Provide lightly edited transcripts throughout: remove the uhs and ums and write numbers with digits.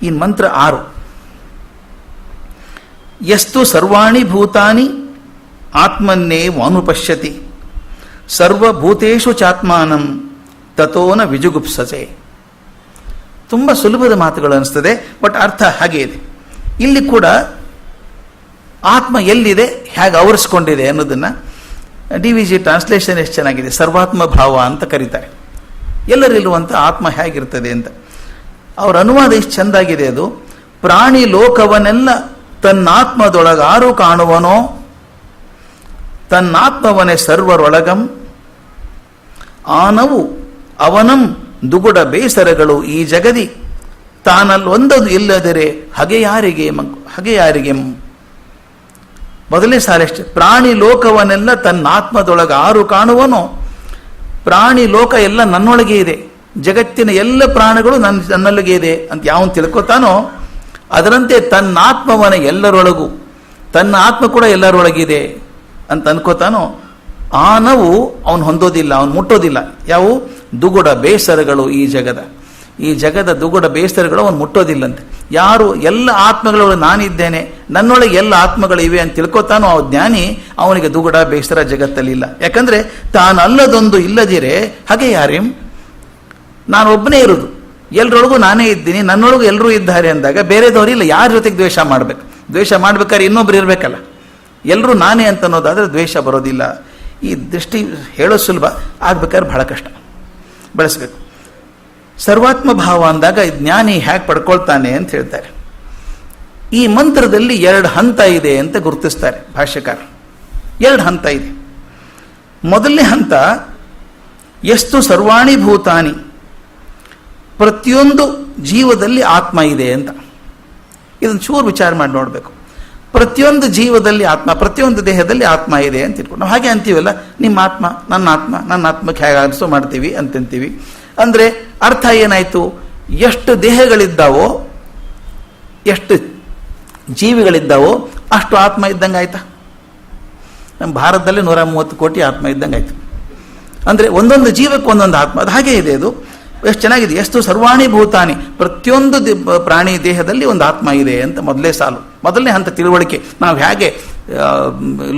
ಈ ಮಂತ್ರ 6. ಯಸ್ತು ಸರ್ವಾಣಿ ಭೂತಾನಿ ಆತ್ಮನ್ನೇವ ಅನುಪಶ್ಯತಿ ಸರ್ವಭೂತೇಷು ಚಾತ್ಮಾನಂ ತಥೋನ ವಿಜುಗುಪ್ಸಸೆ. ತುಂಬ ಸುಲಭದ ಮಾತುಗಳು ಅನಿಸ್ತದೆ, ಬಟ್ ಅರ್ಥ ಹಾಗೆ ಇದೆ. ಇಲ್ಲಿ ಕೂಡ ಆತ್ಮ ಎಲ್ಲಿದೆ, ಹೇಗೆ ಆವರಿಸ್ಕೊಂಡಿದೆ ಅನ್ನೋದನ್ನು DVG ಟ್ರಾನ್ಸ್ಲೇಷನ್ ಎಷ್ಟು ಚೆನ್ನಾಗಿದೆ. ಸರ್ವಾತ್ಮ ಭಾವ ಅಂತ ಕರೀತಾರೆ. ಎಲ್ಲರಿರುವಂಥ ಆತ್ಮ ಹೇಗಿರ್ತದೆ ಅಂತ ಅವರ ಅನುವಾದ ಎಷ್ಟು ಚೆಂದಾಗಿದೆ. ಅದು ಪ್ರಾಣಿ ಲೋಕವನ್ನೆಲ್ಲ ತನ್ನಾತ್ಮದೊಳಗಾರು ಕಾಣುವನೋ ತನ್ನಾತ್ಮವನೇ ಸರ್ವರೊಳಗಂ ಆನವು ಅವನಂ ದುಗುಡ ಬೇಸರಗಳು ಈ ಜಗದಿ ತಾನಲ್ಲೊಂದದು ಇಲ್ಲದರೆ ಹಗೆ ಯಾರಿಗೆ. ಮೊದಲನೇ ಸಾಲಷ್ಟೆ, ಪ್ರಾಣಿ ಲೋಕವನ್ನೆಲ್ಲ ತನ್ನಾತ್ಮದೊಳಗೆ ಆರು ಕಾಣುವನೋ. ಪ್ರಾಣಿ ಲೋಕ ಎಲ್ಲ ನನ್ನೊಳಗೆ ಇದೆ, ಜಗತ್ತಿನ ಎಲ್ಲ ಪ್ರಾಣಿಗಳು ನನ್ನೊಳಗೆ ಇದೆ ಅಂತ ಯಾವನು ತಿಳ್ಕೊತಾನೋ ಅದರಂತೆ ತನ್ನಾತ್ಮವನ ಎಲ್ಲರೊಳಗೂ, ತನ್ನ ಆತ್ಮ ಕೂಡ ಎಲ್ಲರೊಳಗಿದೆ ಅಂತ ಅನ್ಕೋತಾನೋ ಆನವು ಅವನು ಹೊಂದೋದಿಲ್ಲ, ಅವನು ಮುಟ್ಟೋದಿಲ್ಲ. ಯಾವು ದುಗುಡ ಬೇಸರಗಳು ಈ ಜಗದ ದುಗುಡ ಬೇಸರಗಳು ಅವನು ಮುಟ್ಟೋದಿಲ್ಲಂತೆ. ಯಾರು ಎಲ್ಲ ಆತ್ಮಗಳೊಳಗೆ ನಾನಿದ್ದೇನೆ, ನನ್ನೊಳಗೆ ಎಲ್ಲ ಆತ್ಮಗಳಿವೆ ಅಂತ ತಿಳ್ಕೊತಾನೋ ಆ ಜ್ಞಾನಿ, ಅವನಿಗೆ ದುಗುಡ ಬೇಸರ ಜಗತ್ತಲ್ಲಿಲ್ಲ. ಯಾಕಂದ್ರೆ ತಾನಲ್ಲದೊಂದು ಇಲ್ಲದಿರೆ ಹಾಗೆ ಯಾರೇಂ, ನಾನು ಒಬ್ಬನೇ ಇರೋದು, ಎಲ್ಲರೊಳಗೂ ನಾನೇ ಇದ್ದೀನಿ, ನನ್ನೊಳಗೂ ಎಲ್ಲರೂ ಇದ್ದಾರೆ ಅಂದಾಗ ಬೇರೆದವರಿಲ್ಲ, ಯಾರ ಜೊತೆಗೆ ದ್ವೇಷ ಮಾಡಬೇಕು? ದ್ವೇಷ ಮಾಡ್ಬೇಕಾದ್ರೆ ಇನ್ನೊಬ್ರು ಇರಬೇಕಲ್ಲ. ಎಲ್ಲರೂ ನಾನೇ ಅಂತ ಅನ್ನೋದಾದ್ರೆ ದ್ವೇಷ ಬರೋದಿಲ್ಲ. ಈ ದೃಷ್ಟಿ ಹೇಳೋ ಸುಲಭ, ಆಗ್ಬೇಕಾದ್ರೆ ಬಹಳ ಕಷ್ಟ, ಬೆಳೆಸಬೇಕು. ಸರ್ವಾತ್ಮ ಭಾವ ಅಂದಾಗ ಜ್ಞಾನಿ ಹೇಗೆ ಪಡ್ಕೊಳ್ತಾನೆ ಅಂತ ಹೇಳ್ತಾರೆ. ಈ ಮಂತ್ರದಲ್ಲಿ 2 ಹಂತ ಇದೆ ಅಂತ ಗುರುತಿಸ್ತಾರೆ ಭಾಷ್ಯಕಾರ. 2 ಹಂತ ಇದೆ. ಮೊದಲನೇ ಹಂತ ಎಷ್ಟು ಸರ್ವಾಣಿ ಭೂತಾನಿ, ಪ್ರತಿಯೊಂದು ಜೀವದಲ್ಲಿ ಆತ್ಮ ಇದೆ ಅಂತ. ಇದನ್ನು ಚೂರು ವಿಚಾರ ಮಾಡಿ ನೋಡಬೇಕು. ಪ್ರತಿಯೊಂದು ಜೀವದಲ್ಲಿ ಆತ್ಮ, ಪ್ರತಿಯೊಂದು ದೇಹದಲ್ಲಿ ಆತ್ಮ ಇದೆ ಅಂತ ಇಟ್ಕೊಂಡು ನಾವು ಹಾಗೆ ಅಂತೀವಲ್ಲ, ನಿಮ್ಮ ಆತ್ಮ, ನನ್ನ ಆತ್ಮಕ್ಕೆ ಹೇಗೆ ಅನಿಸೋ ಮಾಡ್ತೀವಿ ಅಂತಂತೀವಿ. ಅಂದರೆ ಅರ್ಥ ಏನಾಯಿತು? ಎಷ್ಟು ದೇಹಗಳಿದ್ದಾವೋ, ಎಷ್ಟು ಜೀವಿಗಳಿದ್ದಾವೋ ಅಷ್ಟು ಆತ್ಮ ಇದ್ದಂಗೆ ಆಯ್ತಾ? ನಮ್ಮ ಭಾರತದಲ್ಲಿ 130 ಕೋಟಿ ಆತ್ಮ ಇದ್ದಂಗೆ ಆಯ್ತು. ಅಂದರೆ ಒಂದೊಂದು ಜೀವಕ್ಕೆ ಒಂದೊಂದು ಆತ್ಮ, ಅದು ಹಾಗೆ ಇದೆ. ಅದು ಎಷ್ಟು ಚೆನ್ನಾಗಿದೆ. ಎಷ್ಟು ಸರ್ವಾಣಿ ಭೂತಾನಿ, ಪ್ರತಿಯೊಂದು ಪ್ರಾಣಿ ದೇಹದಲ್ಲಿ ಒಂದು ಆತ್ಮ ಇದೆ ಅಂತ ಮೊದಲೇ ಸಾಲು, ಮೊದಲನೇ ಹಂತ ತಿಳುವಳಿಕೆ. ನಾವು ಹೇಗೆ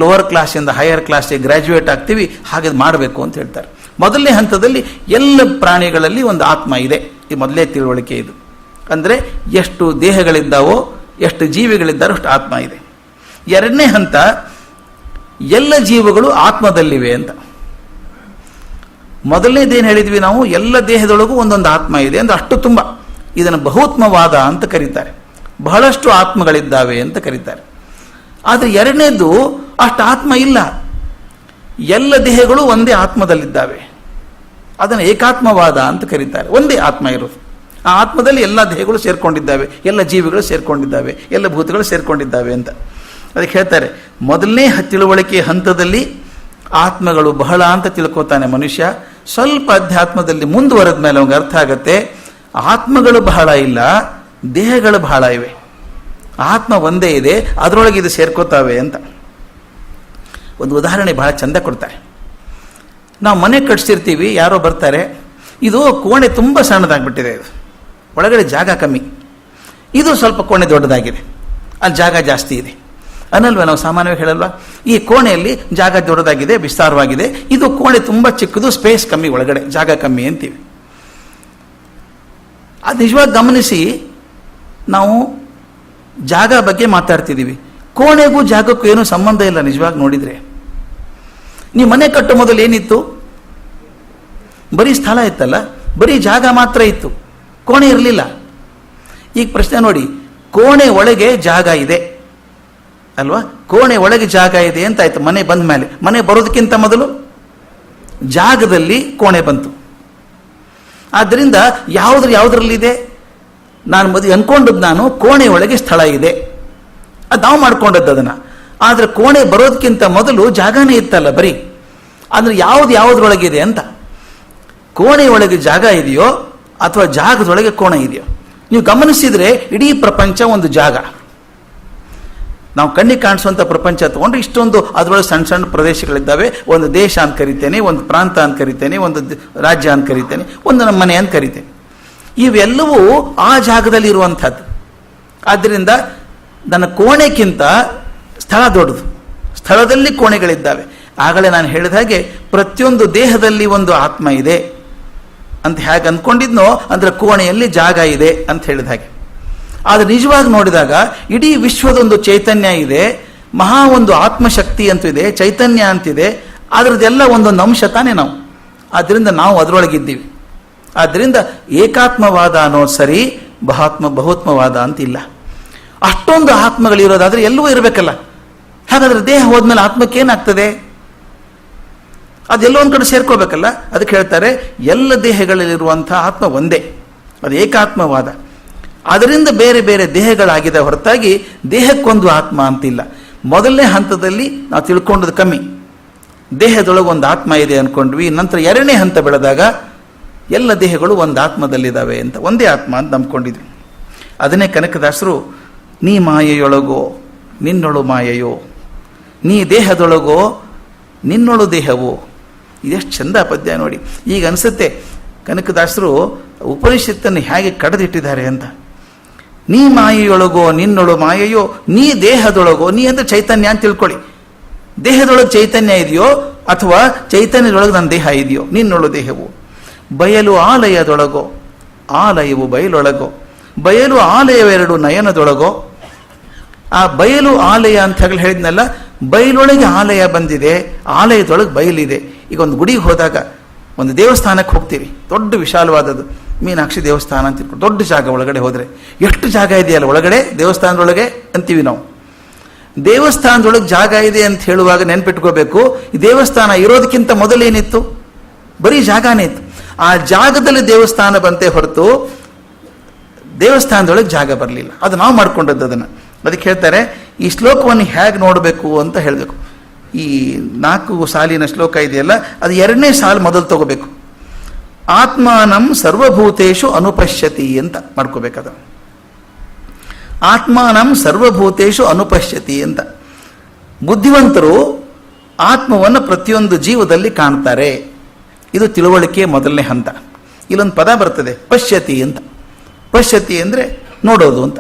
ಲೋವರ್ ಕ್ಲಾಸಿಂದ ಹೈಯರ್ ಕ್ಲಾಸಿಗೆ ಗ್ರ್ಯಾಜುಯೇಟ್ ಆಗ್ತೀವಿ ಹಾಗೆ ಮಾಡಬೇಕು ಅಂತ ಹೇಳ್ತಾರೆ. ಮೊದಲನೇ ಹಂತದಲ್ಲಿ ಎಲ್ಲ ಪ್ರಾಣಿಗಳಲ್ಲಿ ಒಂದು ಆತ್ಮ ಇದೆ, ಈ ಮೊದಲೇ ತಿಳುವಳಿಕೆ ಇದು. ಅಂದರೆ ಎಷ್ಟು ದೇಹಗಳಿದ್ದಾವೋ, ಎಷ್ಟು ಜೀವಿಗಳಿದ್ದಾರೋ ಅಷ್ಟು ಆತ್ಮ ಇದೆ. ಎರಡನೇ ಹಂತ ಎಲ್ಲ ಜೀವಗಳು ಆತ್ಮದಲ್ಲಿವೆ ಅಂತ. ಮೊದಲನೇದೇನು ಹೇಳಿದ್ವಿ ನಾವು, ಎಲ್ಲ ದೇಹದೊಳಗೂ ಒಂದೊಂದು ಆತ್ಮ ಇದೆ ಅಂದ್ರೆ ಅಷ್ಟು ತುಂಬ. ಇದನ್ನು ಬಹುತ್ಮವಾದ ಅಂತ ಕರೀತಾರೆ, ಬಹಳಷ್ಟು ಆತ್ಮಗಳಿದ್ದಾವೆ ಅಂತ ಕರೀತಾರೆ. ಆದರೆ ಎರಡನೇದು ಅಷ್ಟು ಆತ್ಮ ಇಲ್ಲ, ಎಲ್ಲ ದೇಹಗಳು ಒಂದೇ ಆತ್ಮದಲ್ಲಿದ್ದಾವೆ, ಅದನ್ನು ಏಕಾತ್ಮವಾದ ಅಂತ ಕರೀತಾರೆ. ಒಂದೇ ಆತ್ಮ ಇರೋದು, ಆ ಆತ್ಮದಲ್ಲಿ ಎಲ್ಲ ದೇಹಗಳು ಸೇರ್ಕೊಂಡಿದ್ದಾವೆ, ಎಲ್ಲ ಜೀವಿಗಳು ಸೇರ್ಕೊಂಡಿದ್ದಾವೆ, ಎಲ್ಲ ಭೂತಗಳು ಸೇರ್ಕೊಂಡಿದ್ದಾವೆ ಅಂತ. ಅದಕ್ಕೆ ಹೇಳ್ತಾರೆ, ಮೊದಲನೇ ತಿಳುವಳಿಕೆ ಹಂತದಲ್ಲಿ ಆತ್ಮಗಳು ಬಹಳ ಅಂತ ತಿಳ್ಕೊತಾನೆ ಮನುಷ್ಯ. ಸ್ವಲ್ಪ ಅಧ್ಯಾತ್ಮದಲ್ಲಿ ಮುಂದುವರೆದ ಮೇಲೆ ಅವನಿಗೆ ಅರ್ಥ ಆಗತ್ತೆ, ಆತ್ಮಗಳು ಬಹಳ ಇಲ್ಲ, ದೇಹಗಳು ಬಹಳ ಇವೆ, ಆತ್ಮ ಒಂದೇ ಇದೆ, ಅದರೊಳಗೆ ಇದು ಸೇರ್ಕೋತಾವೆ ಅಂತ. ಒಂದು ಉದಾಹರಣೆ ಬಹಳ ಚಂದ ಕೊಡ್ತಾರೆ. ನಾವು ಮನೆ ಕಟ್ಸಿರ್ತೀವಿ, ಯಾರೋ ಬರ್ತಾರೆ, ಇದು ಕೋಣೆ ತುಂಬ ಸಣ್ಣದಾಗ್ಬಿಟ್ಟಿದೆ, ಇದು ಒಳಗಡೆ ಜಾಗ ಕಮ್ಮಿ, ಇದು ಸ್ವಲ್ಪ ಕೋಣೆ ದೊಡ್ಡದಾಗಿದೆ, ಅಲ್ಲಿ ಜಾಗ ಜಾಸ್ತಿ ಇದೆ ಅನ್ನಲ್ವ? ನಾವು ಸಾಮಾನ್ಯವಾಗಿ ಹೇಳಲ್ವ, ಈ ಕೋಣೆಯಲ್ಲಿ ಜಾಗ ದೊಡ್ಡದಾಗಿದೆ, ವಿಸ್ತಾರವಾಗಿದೆ, ಇದು ಕೋಣೆ ತುಂಬ ಚಿಕ್ಕದು, ಸ್ಪೇಸ್ ಕಮ್ಮಿ, ಒಳಗಡೆ ಜಾಗ ಕಮ್ಮಿ ಅಂತೀವಿ. ಅದು ನಿಜವಾಗಿ ಗಮನಿಸಿ, ನಾವು ಜಾಗ ಬಗ್ಗೆ ಮಾತಾಡ್ತಿದ್ದೀವಿ, ಕೋಣೆಗೂ ಜಾಗಕ್ಕೂ ಏನೂ ಸಂಬಂಧ ಇಲ್ಲ ನಿಜವಾಗಿ ನೋಡಿದರೆ. ನೀವು ಮನೆ ಕಟ್ಟೋ ಮೊದಲು ಏನಿತ್ತು? ಬರೀ ಸ್ಥಳ ಇತ್ತಲ್ಲ, ಬರೀ ಜಾಗ ಮಾತ್ರ ಇತ್ತು, ಕೋಣೆ ಇರಲಿಲ್ಲ. ಈಗ ಪ್ರಶ್ನೆ ನೋಡಿ, ಕೋಣೆ ಒಳಗೆ ಜಾಗ ಇದೆ ಅಲ್ವಾ? ಕೋಣೆ ಒಳಗೆ ಜಾಗ ಇದೆ ಅಂತ ಆಯ್ತು. ಮನೆ ಬಂದ ಮೇಲೆ, ಮನೆ ಬರೋದಕ್ಕಿಂತ ಮೊದಲು ಜಾಗದಲ್ಲಿ ಕೋಣೆ ಬಂತು. ಆದ್ದರಿಂದ ಯಾವುದ್ರಲ್ಲಿದೆ? ನಾನು ಮದುವೆ ಅನ್ಕೊಂಡದ್ದು, ನಾನು ಕೋಣೆ ಒಳಗೆ ಸ್ಥಳ ಇದೆ, ಅದು ನಾವು ಮಾಡ್ಕೊಂಡದ್ದು ಅದನ್ನು. ಆದರೆ ಕೋಣೆ ಬರೋದಕ್ಕಿಂತ ಮೊದಲು ಜಾಗನೇ ಇತ್ತಲ್ಲ ಬರೀ. ಅಂದರೆ ಯಾವುದ್ರೊಳಗಿದೆ ಅಂತ. ಕೋಣೆ ಒಳಗೆ ಜಾಗ ಇದೆಯೋ ಅಥವಾ ಜಾಗದೊಳಗೆ ಕೋಣೆ ಇದೆಯೋ? ನೀವು ಗಮನಿಸಿದರೆ ಇಡೀ ಪ್ರಪಂಚ ಒಂದು ಜಾಗ. ನಾವು ಕಣ್ಣಿಗೆ ಕಾಣಿಸುವಂಥ ಪ್ರಪಂಚ ತಗೊಂಡ್ರೆ ಇಷ್ಟೊಂದು ಅದರೊಳಗೆ ಸಣ್ಣ ಸಣ್ಣ ಪ್ರದೇಶಗಳಿದ್ದಾವೆ. ಒಂದು ದೇಶ ಅಂತ ಕರಿತೇನೆ, ಒಂದು ಪ್ರಾಂತ ಅಂತ ಕರಿತೇನೆ, ಒಂದು ರಾಜ್ಯ ಅಂತ ಕರಿತೇನೆ, ಒಂದು ನಮ್ಮ ಮನೆ ಅಂತ ಕರಿತೇನೆ. ಇವೆಲ್ಲವೂ ಆ ಜಾಗದಲ್ಲಿ ಇರುವಂಥದ್ದು. ಆದ್ದರಿಂದ ನನ್ನ ಕೋಣೆಗಿಂತ ಸ್ಥಳ ದೊಡ್ಡದು, ಸ್ಥಳದಲ್ಲಿ ಕೋಣೆಗಳಿದ್ದಾವೆ. ಆಗಲೇ ನಾನು ಹೇಳಿದ ಹಾಗೆ ಪ್ರತಿಯೊಂದು ದೇಹದಲ್ಲಿ ಒಂದು ಆತ್ಮ ಇದೆ ಅಂತ ಹೇಗೆ ಅಂದ್ಕೊಂಡಿದ್ನೋ ಅಂದರೆ ಕೋಣೆಯಲ್ಲಿ ಜಾಗ ಇದೆ ಅಂತ ಹೇಳಿದ ಹಾಗೆ. ಆದರೆ ನಿಜವಾಗಿ ನೋಡಿದಾಗ ಇಡೀ ವಿಶ್ವದೊಂದು ಚೈತನ್ಯ ಇದೆ, ಮಹಾ ಒಂದು ಆತ್ಮಶಕ್ತಿ ಅಂತಿದೆ, ಚೈತನ್ಯ ಅಂತಿದೆ. ಅದರದ್ದೆಲ್ಲ ಒಂದೊಂದು ಅಂಶ ತಾನೇ ನಾವು. ಆದ್ದರಿಂದ ನಾವು ಅದರೊಳಗಿದ್ದೀವಿ. ಆದ್ದರಿಂದ ಏಕಾತ್ಮವಾದ ಅನ್ನೋದು ಸರಿ, ಬಹುತ್ಮವಾದ ಅಂತಿಲ್ಲ. ಅಷ್ಟೊಂದು ಆತ್ಮಗಳಿರೋದಾದ್ರೆ ಎಲ್ಲವೂ ಇರಬೇಕಲ್ಲ. ಹಾಗಾದ್ರೆ ದೇಹ ಹೋದ್ಮೇಲೆ ಆತ್ಮಕ್ಕೆ ಏನಾಗ್ತದೆ? ಅದೆಲ್ಲೋ ಒಂದು ಕಡೆ ಸೇರ್ಕೋಬೇಕಲ್ಲ. ಅದಕ್ಕೆ ಹೇಳ್ತಾರೆ ಎಲ್ಲ ದೇಹಗಳಲ್ಲಿರುವಂತಹ ಆತ್ಮ ಒಂದೇ, ಅದು ಏಕಾತ್ಮವಾದ. ಅದರಿಂದ ಬೇರೆ ಬೇರೆ ದೇಹಗಳಾಗಿದೆ ಹೊರತಾಗಿ ದೇಹಕ್ಕೊಂದು ಆತ್ಮ ಅಂತಿಲ್ಲ. ಮೊದಲನೇ ಹಂತದಲ್ಲಿ ನಾವು ತಿಳ್ಕೊಂಡದ್ದು ಕಮ್ಮಿ, ದೇಹದೊಳಗೆ ಒಂದು ಆತ್ಮ ಇದೆ ಅಂದ್ಕೊಂಡ್ವಿ. ನಂತರ ಎರಡನೇ ಹಂತ ಬೆಳೆದಾಗ ಎಲ್ಲ ದೇಹಗಳು ಒಂದು ಆತ್ಮದಲ್ಲಿದ್ದಾವೆ ಅಂತ, ಒಂದೇ ಆತ್ಮ ಅಂತ ನಂಬ್ಕೊಂಡಿದ್ವಿ. ಅದನ್ನೇ ಕನಕದಾಸರು ನೀ ಮಾಯೆಯೊಳಗೋ ನಿನ್ನೊಳು ಮಾಯೆಯೋ, ನೀ ದೇಹದೊಳಗೋ ನಿನ್ನೊಳು ದೇಹವೋ. ಇದೆಷ್ಟು ಚಂದ ಪದ್ಯ ನೋಡಿ. ಈಗ ಅನಿಸುತ್ತೆ ಕನಕದಾಸರು ಉಪನಿಷತ್ತನ್ನು ಹೇಗೆ ಕಳೆದಿಟ್ಟಿದ್ದಾರೆ ಅಂತ. ನೀ ಮಾಯೆಯೊಳಗೋ ನಿನ್ನೊಳು ಮಾಯೆಯೋ, ನೀ ದೇಹದೊಳಗೋ, ನೀ ಅಂದರೆ ಚೈತನ್ಯ ಅಂತ ತಿಳ್ಕೊಳ್ಳಿ. ದೇಹದೊಳಗೆ ಚೈತನ್ಯ ಇದೆಯೋ ಅಥವಾ ಚೈತನ್ಯದೊಳಗೆ ನನ್ನ ದೇಹ ಇದೆಯೋ, ನಿನ್ನೊಳು ದೇಹವು. ಬಯಲು ಆಲಯದೊಳಗೋ, ಆಲಯವು ಬಯಲೊಳಗೋ, ಬಯಲು ಆಲಯವೆರಡು ನಯನದೊಳಗೋ. ಆ ಬಯಲು ಆಲಯ ಅಂತ ಹೇಳಿದ್ನಲ್ಲ, ಬಯಲೊಳಗೆ ಆಲಯ ಬಂದಿದೆ, ಆಲಯದೊಳಗೆ ಬಯಲಿದೆ. ಈಗ ಒಂದು ಗುಡಿಗೆ ಹೋದಾಗ, ಒಂದು ದೇವಸ್ಥಾನಕ್ಕೆ ಹೋಗ್ತೀರಿ, ದೊಡ್ಡ ವಿಶಾಲವಾದದ್ದು ಮೀನಾಕ್ಷಿ ದೇವಸ್ಥಾನ ಅಂತ ತಿಳ್ಕೊಂಡು, ದೊಡ್ಡ ಜಾಗ. ಒಳಗಡೆ ಹೋದರೆ ಎಷ್ಟು ಜಾಗ ಇದೆಯಲ್ಲ ಒಳಗಡೆ, ದೇವಸ್ಥಾನದೊಳಗೆ ಅಂತೀವಿ ನಾವು. ದೇವಸ್ಥಾನದೊಳಗೆ ಜಾಗ ಇದೆ ಅಂತ ಹೇಳುವಾಗ ನೆನ್ಪಿಟ್ಕೋಬೇಕು, ಈ ದೇವಸ್ಥಾನ ಇರೋದಕ್ಕಿಂತ ಮೊದಲೇನಿತ್ತು? ಬರೀ ಜಾಗನೇ ಇತ್ತು. ಆ ಜಾಗದಲ್ಲಿ ದೇವಸ್ಥಾನ ಬಂತೆ ಹೊರತು ದೇವಸ್ಥಾನದೊಳಗೆ ಜಾಗ ಬರಲಿಲ್ಲ. ಅದು ನಾವು ಮಾಡ್ಕೊಂಡದ್ದು ಅದನ್ನು. ಅದಕ್ಕೆ ಹೇಳ್ತಾರೆ ಈ ಶ್ಲೋಕವನ್ನು ಹೇಗೆ ನೋಡಬೇಕು ಅಂತ ಹೇಳಬೇಕು. ಈ 4 ಸಾಲಿನ ಶ್ಲೋಕ ಇದೆಯಲ್ಲ, ಅದು 2ನೇ ಸಾಲು ಮೊದಲು ತಗೋಬೇಕು. ಆತ್ಮಾನಂ ಸರ್ವಭೂತೇಶು ಅನುಪಶ್ಯತಿ ಅಂತ ಮಾಡ್ಕೋಬೇಕದ. ಆತ್ಮಾನಂ ಸರ್ವಭೂತೇಶು ಅನುಪಶ್ಯತಿ ಅಂತ. ಬುದ್ಧಿವಂತರು ಆತ್ಮವನ್ನು ಪ್ರತಿಯೊಂದು ಜೀವದಲ್ಲಿ ಕಾಣ್ತಾರೆ. ಇದು ತಿಳುವಳಿಕೆ ಮೊದಲನೇ ಹಂತ. ಇಲ್ಲೊಂದು ಪದ ಬರ್ತದೆ ಪಶ್ಯತಿ ಅಂತ. ಪಶ್ಯತಿ ಅಂದರೆ ನೋಡೋದು ಅಂತ.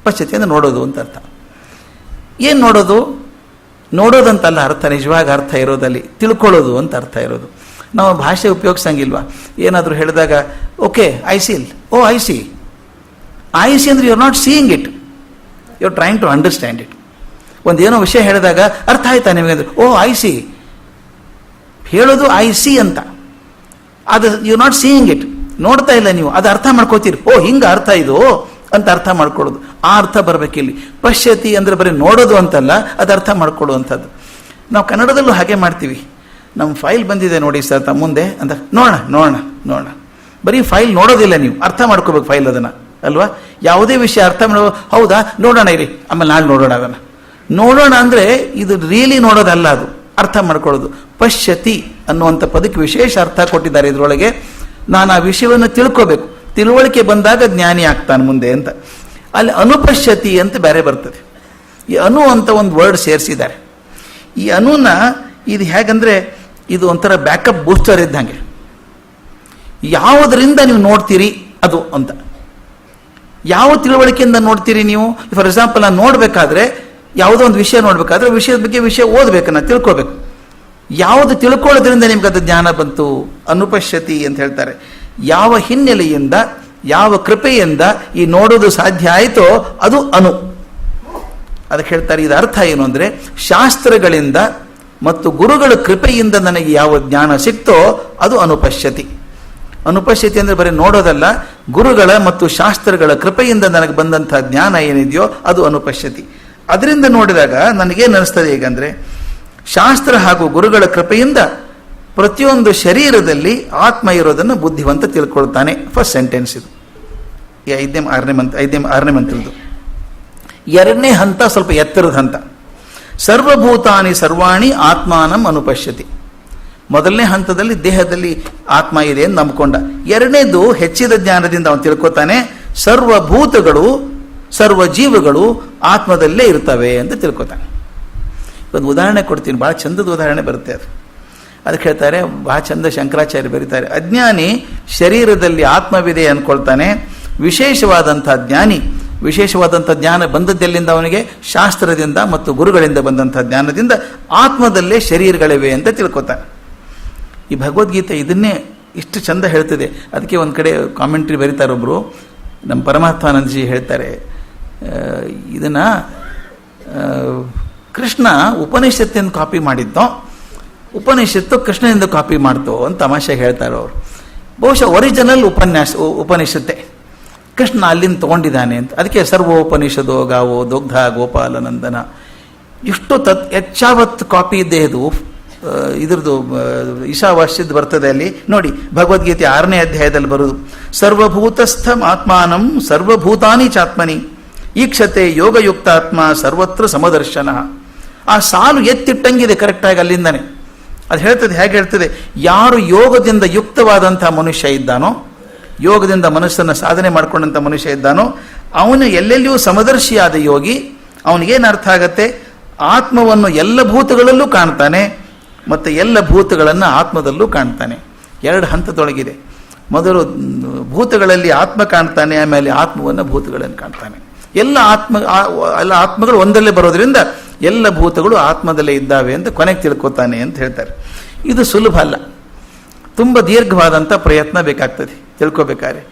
ಪಶ್ಯತಿ ಅಂದರೆ ನೋಡೋದು ಅಂತ ಅರ್ಥ. ಏನು ನೋಡೋದು? ನೋಡೋದಂತಲ್ಲ ಅರ್ಥ, ನಿಜವಾಗಿ ಅರ್ಥ ಇರೋದಲ್ಲಿ ತಿಳ್ಕೊಳ್ಳೋದು ಅಂತ ಅರ್ಥ ಇರೋದು. ನಾವು ಭಾಷೆ ಉಪಯೋಗಿಸಂಗಿಲ್ವಾ? ಏನಾದರೂ ಹೇಳಿದಾಗ okay I see, oh I see. I see ಅಂದರೆ you are not seeing it, you are trying to understand it. ಒಂದೇನೋ ವಿಷಯ ಹೇಳಿದಾಗ ಅರ್ಥ ಆಯ್ತಾ ನಿಮಗೆ ಅಂದರೆ ಓ ಐ ಸಿ. ಹೇಳೋದು ಐ ಸಿ ಅಂತ, ಅದು you are not seeing it, ನೋಡ್ತಾ ಇಲ್ಲ ನೀವು, ಅದು ಅರ್ಥ ಮಾಡ್ಕೋತೀರಿ. ಓ ಹಿಂಗೆ ಅರ್ಥ ಇದು ಅಂತ ಅರ್ಥ ಮಾಡ್ಕೊಳ್ಳೋದು. ಆ ಅರ್ಥ ಬರಬೇಕಿಲ್ಲಿ. ಪಶ್ಯತಿ ಅಂದರೆ ಬರೀ ನೋಡೋದು ಅಂತಲ್ಲ, ಅದು ಅರ್ಥ ಮಾಡ್ಕೊಳ್ಳುವಂಥದ್ದು. ನಾವು ಕನ್ನಡದಲ್ಲೂ ಹಾಗೆ ಮಾಡ್ತೀವಿ. ನಮ್ಮ ಫೈಲ್ ಬಂದಿದೆ ನೋಡಿ ಸರ್ ತಮ್ಮ ಮುಂದೆ ಅಂತ, ನೋಡೋಣ. ಬರೀ ಫೈಲ್ ನೋಡೋದಿಲ್ಲ, ನೀವು ಅರ್ಥ ಮಾಡ್ಕೋಬೇಕು ಫೈಲ್ ಅದನ್ನು, ಅಲ್ವಾ? ಯಾವುದೇ ವಿಷಯ ಅರ್ಥ ಮಾಡೋ, ಹೌದಾ ನೋಡೋಣ ಇರಿ, ಆಮೇಲೆ ನಾಳೆ ನೋಡೋಣ ಅದನ್ನು. ನೋಡೋಣ ಅಂದರೆ ಇದು ರಿಯಲಿ ನೋಡೋದಲ್ಲ, ಅದು ಅರ್ಥ ಮಾಡ್ಕೊಳ್ಳೋದು. ಪಶ್ಯತಿ ಅನ್ನುವಂಥ ಪದಕ್ಕೆ ವಿಶೇಷ ಅರ್ಥ ಕೊಟ್ಟಿದ್ದಾರೆ ಇದರೊಳಗೆ. ನಾನು ಆ ವಿಷಯವನ್ನು ತಿಳ್ಕೋಬೇಕು, ತಿಳುವಳಿಕೆ ಬಂದಾಗ ಜ್ಞಾನಿ ಆಗ್ತಾನೆ ಮುಂದೆ ಅಂತ. ಅಲ್ಲಿ ಅನುಪಶ್ಯತಿ ಅಂತ ಬೇರೆ ಬರ್ತದೆ. ಈ ಅನು ಅಂತ ಒಂದು ವರ್ಡ್ ಸೇರಿಸಿದ್ದಾರೆ. ಈ ಅನುನ ಇದು ಹೇಗಂದರೆ ಇದು ಒಂಥರ ಬ್ಯಾಕಪ್ ಬೂಸ್ಟರ್ ಇದ್ದಂಗೆ. ಯಾವುದರಿಂದ ನೀವು ನೋಡ್ತೀರಿ ಅದು ಅಂತ. ಯಾವ ತಿಳುವಳಿಕೆಯಿಂದ ನೋಡ್ತೀರಿ ನೀವು? ಫಾರ್ ಎಕ್ಸಾಂಪಲ್ ನಾನು ನೋಡಬೇಕಾದ್ರೆ, ಯಾವುದೋ ಒಂದು ವಿಷಯ ನೋಡಬೇಕಾದ್ರೆ ವಿಷಯದ ಬಗ್ಗೆ ವಿಷಯ ಓದಬೇಕು, ನಾನು ತಿಳ್ಕೋಬೇಕು. ಯಾವುದು ತಿಳ್ಕೊಳ್ಳೋದ್ರಿಂದ ನಿಮ್ಗೆ ಅದು ಜ್ಞಾನ ಬಂತು? ಅನುಪಶ್ಯತಿ ಅಂತ ಹೇಳ್ತಾರೆ. ಯಾವ ಹಿನ್ನೆಲೆಯಿಂದ, ಯಾವ ಕೃಪೆಯಿಂದ ಈ ನೋಡೋದು ಸಾಧ್ಯ ಆಯಿತೋ ಅದು ಅನು. ಅದಕ್ಕೆ ಹೇಳ್ತಾರೆ ಇದು ಅರ್ಥ ಏನು ಅಂದರೆ, ಶಾಸ್ತ್ರಗಳಿಂದ ಮತ್ತು ಗುರುಗಳ ಕೃಪೆಯಿಂದ ನನಗೆ ಯಾವ ಜ್ಞಾನ ಸಿಕ್ತೋ ಅದು ಅನುಪಶ್ಯತಿ. ಅನುಪಶ್ಯತಿ ಅಂದರೆ ಬರೀ ನೋಡೋದಲ್ಲ, ಗುರುಗಳ ಮತ್ತು ಶಾಸ್ತ್ರಗಳ ಕೃಪೆಯಿಂದ ನನಗೆ ಬಂದಂಥ ಜ್ಞಾನ ಏನಿದೆಯೋ ಅದು ಅನುಪಶ್ಯತಿ. ಅದರಿಂದ ನೋಡಿದಾಗ ನನಗೇನು ಅನಿಸ್ತದೆ ಈಗಂದರೆ, ಶಾಸ್ತ್ರ ಹಾಗೂ ಗುರುಗಳ ಕೃಪೆಯಿಂದ ಪ್ರತಿಯೊಂದು ಶರೀರದಲ್ಲಿ ಆತ್ಮ ಇರೋದನ್ನು ಬುದ್ಧಿವಂತ ತಿಳ್ಕೊಳ್ತಾನೆ. ಫಸ್ಟ್ ಸೆಂಟೆನ್ಸ್ ಇದು. ಈ 5ನೇ ಮಂತ್ರದ್ದು. 2ನೇ ಹಂತ ಸ್ವಲ್ಪ ಎತ್ತರದ ಹಂತ. ಸರ್ವಭೂತಾನಿ ಸರ್ವಾಣಿ ಆತ್ಮಾನಂ ಅನುಪಶ್ಯತಿ. ಮೊದಲನೇ ಹಂತದಲ್ಲಿ ದೇಹದಲ್ಲಿ ಆತ್ಮ ಇದೆ ಅಂತ ನಂಬಿಕೊಂಡ. 2ನೇದು ಹೆಚ್ಚಿದ ಜ್ಞಾನದಿಂದ ಅವನು ತಿಳ್ಕೊತಾನೆ ಸರ್ವಭೂತಗಳು, ಸರ್ವ ಜೀವಗಳು ಆತ್ಮದಲ್ಲೇ ಇರ್ತವೆ ಅಂತ ತಿಳ್ಕೊತಾನೆ. ಒಂದು ಉದಾಹರಣೆ ಕೊಡ್ತೀನಿ, ಭಾಳ ಚಂದದ ಉದಾಹರಣೆ ಬರುತ್ತೆ ಅದು. ಅದಕ್ಕೆ ಹೇಳ್ತಾರೆ, ಭಾಳ ಚಂದ ಶಂಕರಾಚಾರ್ಯ ಬರೀತಾರೆ, ಅಜ್ಞಾನಿ ಶರೀರದಲ್ಲಿ ಆತ್ಮವಿದೆ ಅಂದ್ಕೊಳ್ತಾನೆ, ವಿಶೇಷವಾದಂಥ ಜ್ಞಾನಿ ವಿಶೇಷವಾದಂಥ ಜ್ಞಾನ ಬಂದದ್ದೆಲ್ಲಿಂದ ಅವನಿಗೆ? ಶಾಸ್ತ್ರದಿಂದ ಮತ್ತು ಗುರುಗಳಿಂದ ಬಂದಂಥ ಜ್ಞಾನದಿಂದ ಆತ್ಮದಲ್ಲೇ ಶರೀರಗಳಿವೆ ಅಂತ ತಿಳ್ಕೊತಾನೆ. ಈ ಭಗವದ್ಗೀತೆ ಇದನ್ನೇ ಇಷ್ಟು ಚಂದ ಹೇಳ್ತದೆ. ಅದಕ್ಕೆ ಒಂದು ಕಡೆ ಕಾಮೆಂಟ್ರಿ ಬರೀತಾರೊಬ್ಬರು, ನಮ್ಮ ಪರಮಾತ್ಮಾನಂದಜಿ ಹೇಳ್ತಾರೆ, ಇದನ್ನು ಕೃಷ್ಣ ಉಪನಿಷತ್ತಿಂದ ಕಾಪಿ ಮಾಡಿದ್ದೋ, ಉಪನಿಷತ್ತು ಕೃಷ್ಣನಿಂದ ಕಾಪಿ ಮಾಡ್ತೋ ಅಂತ ತಮಾಷೆ ಹೇಳ್ತಾರೆ ಅವರು. ಬಹುಶಃ ಒರಿಜಿನಲ್ ಉಪನಿಷತ್ತೆ ಕೃಷ್ಣ ಅಲ್ಲಿಂದ ತೊಗೊಂಡಿದ್ದಾನೆ ಅಂತ. ಅದಕ್ಕೆ ಸರ್ವೋಪನಿಷದೋ ಗಾವೋ ದೊಗ್ಧ ಗೋಪಾಲನಂದನ, ಇಷ್ಟು ಹೆಚ್ಚಾವತ್ತು ಕಾಪಿ ಇದ್ದೇ ಇದು. ಇದ್ರದ್ದು ಈಶಾವಾಸ್ಯದ್ದು ಬರ್ತದೆ ಅಲ್ಲಿ ನೋಡಿ, ಭಗವದ್ಗೀತೆ 6ನೇ ಅಧ್ಯಾಯದಲ್ಲಿ ಬರುವುದು, ಸರ್ವಭೂತಸ್ಥಂ ಆತ್ಮಾನಂ ಸರ್ವಭೂತಾನಿ ಚಾತ್ಮನಿ ಈಕ್ಷತೆ ಯೋಗಯುಕ್ತಾತ್ಮ ಸರ್ವತ್ರ ಸಮದರ್ಶನ. ಆ ಸಾಲು ಎತ್ತಿಟ್ಟಂಗಿದೆ ಕರೆಕ್ಟಾಗಿ ಅಲ್ಲಿಂದಾನೆ. ಅದು ಹೇಳ್ತದೆ, ಹೇಗೆ ಹೇಳ್ತದೆ? ಯಾರು ಯೋಗದಿಂದ ಯುಕ್ತವಾದಂಥ ಮನುಷ್ಯ ಇದ್ದಾನೋ, ಯೋಗದಿಂದ ಮನಸ್ಸನ್ನು ಸಾಧನೆ ಮಾಡಿಕೊಂಡಂಥ ಮನುಷ್ಯ ಇದ್ದಾನೋ, ಅವನು ಎಲ್ಲೆಲ್ಲಿಯೂ ಸಮದರ್ಶಿಯಾದ ಯೋಗಿ. ಅವನಿಗೇನು ಅರ್ಥ ಆಗತ್ತೆ? ಆತ್ಮವನ್ನು ಎಲ್ಲ ಭೂತಗಳಲ್ಲೂ ಕಾಣ್ತಾನೆ ಮತ್ತು ಎಲ್ಲ ಭೂತಗಳನ್ನು ಆತ್ಮದಲ್ಲೂ ಕಾಣ್ತಾನೆ. 2 ಹಂತದೊಳಗಿದೆ. ಮೊದಲು ಭೂತಗಳಲ್ಲಿ ಆತ್ಮ ಕಾಣ್ತಾನೆ, ಆಮೇಲೆ ಆತ್ಮವನ್ನು ಭೂತಗಳನ್ನು ಕಾಣ್ತಾನೆ. ಎಲ್ಲ ಆತ್ಮಗಳು ಒಂದಲ್ಲೇ ಬರೋದ್ರಿಂದ ಎಲ್ಲ ಭೂತಗಳು ಆತ್ಮದಲ್ಲೇ ಇದ್ದಾವೆ ಅಂತ ಕೊನೆಗೆ ತಿಳ್ಕೊತಾನೆ ಅಂತ ಹೇಳ್ತಾರೆ. ಇದು ಸುಲಭ ಅಲ್ಲ, ತುಂಬ ದೀರ್ಘವಾದಂಥ ಪ್ರಯತ್ನ ಬೇಕಾಗ್ತದೆ ತಿಳ್ಕೊಬೇಕಾದ್ರೆ.